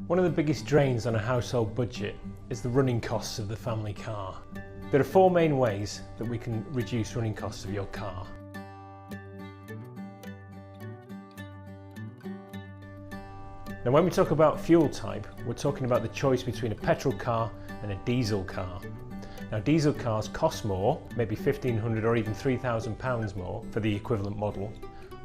One of the biggest drains on a household budget is the running costs of the family car. There are four main ways that we can reduce running costs of your car. Now, when we talk about fuel type, we're talking about the choice between a petrol car and a diesel car. Now, diesel cars cost more, maybe £1,500 or even £3,000 more for the equivalent model,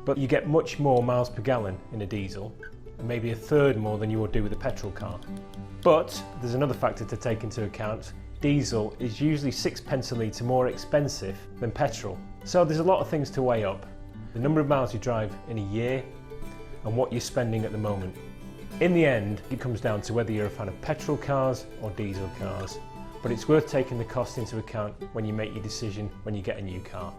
but you get much more miles per gallon in a diesel, and maybe a third more than you would do with a petrol car. But there's another factor to take into account. Diesel is usually 6p a litre more expensive than petrol. So there's a lot of things to weigh up. The number of miles you drive in a year and what you're spending at the moment. In the end, it comes down to whether you're a fan of petrol cars or diesel cars. But it's worth taking the cost into account when you make your decision when you get a new car.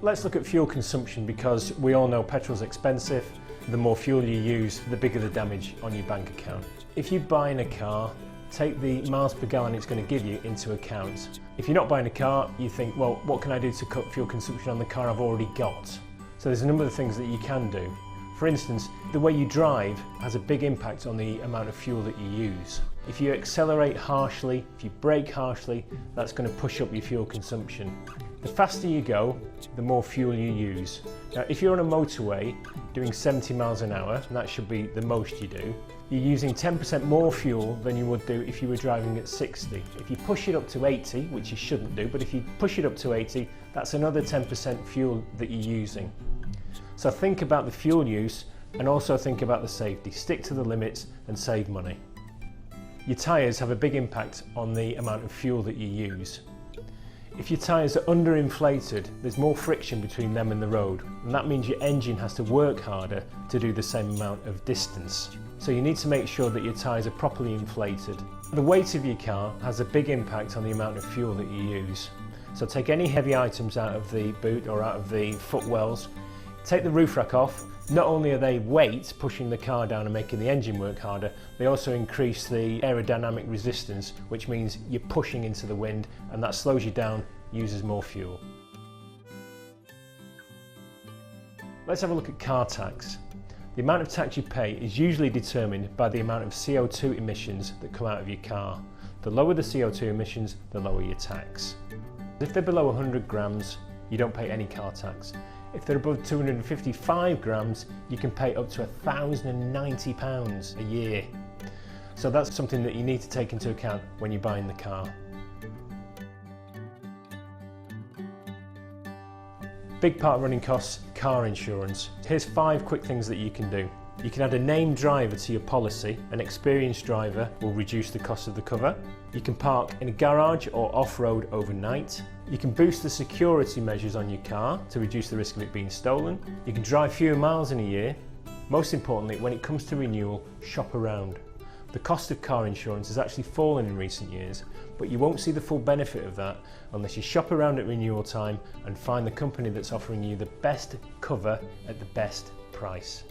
Let's look at fuel consumption, because we all know petrol's expensive. The more fuel you use, the bigger the damage on your bank account. If you're buying a car, take the miles per gallon it's going to give you into account. If you're not buying a car, you think, well, what can I do to cut fuel consumption on the car I've already got? So there's a number of things that you can do. For instance, the way you drive has a big impact on the amount of fuel that you use. If you accelerate harshly, if you brake harshly, that's going to push up your fuel consumption. The faster you go, the more fuel you use. Now, if you're on a motorway doing 70 miles an hour, and that should be the most you do, you're using 10% more fuel than you would do if you were driving at 60. If you push it up to 80, which you shouldn't do, but if you push it up to 80, that's another 10% fuel that you're using. So think about the fuel use and also think about the safety. Stick to the limits and save money. Your tyres have a big impact on the amount of fuel that you use. If your tyres are underinflated, there's more friction between them and the road, and that means your engine has to work harder to do the same amount of distance. So you need to make sure that your tyres are properly inflated. The weight of your car has a big impact on the amount of fuel that you use. So take any heavy items out of the boot or out of the footwells, take the roof rack off. Not only are they weight pushing the car down and making the engine work harder, they also increase the aerodynamic resistance, which means you're pushing into the wind, and that slows you down, uses more fuel. Let's have a look at car tax. The amount of tax you pay is usually determined by the amount of CO2 emissions that come out of your car. The lower the CO2 emissions, the lower your tax. If they're below 100 grams, you don't pay any car tax. If they're above 255 grams, you can pay up to £1,090 a year. So that's something that you need to take into account when you're buying the car. Big part of running costs, car insurance. Here's 5 quick things that you can do. You can add a named driver to your policy. An experienced driver will reduce the cost of the cover. You can park in a garage or off-road overnight. You can boost the security measures on your car to reduce the risk of it being stolen. You can drive fewer miles in a year. Most importantly, when it comes to renewal, shop around. The cost of car insurance has actually fallen in recent years, but you won't see the full benefit of that unless you shop around at renewal time and find the company that's offering you the best cover at the best price.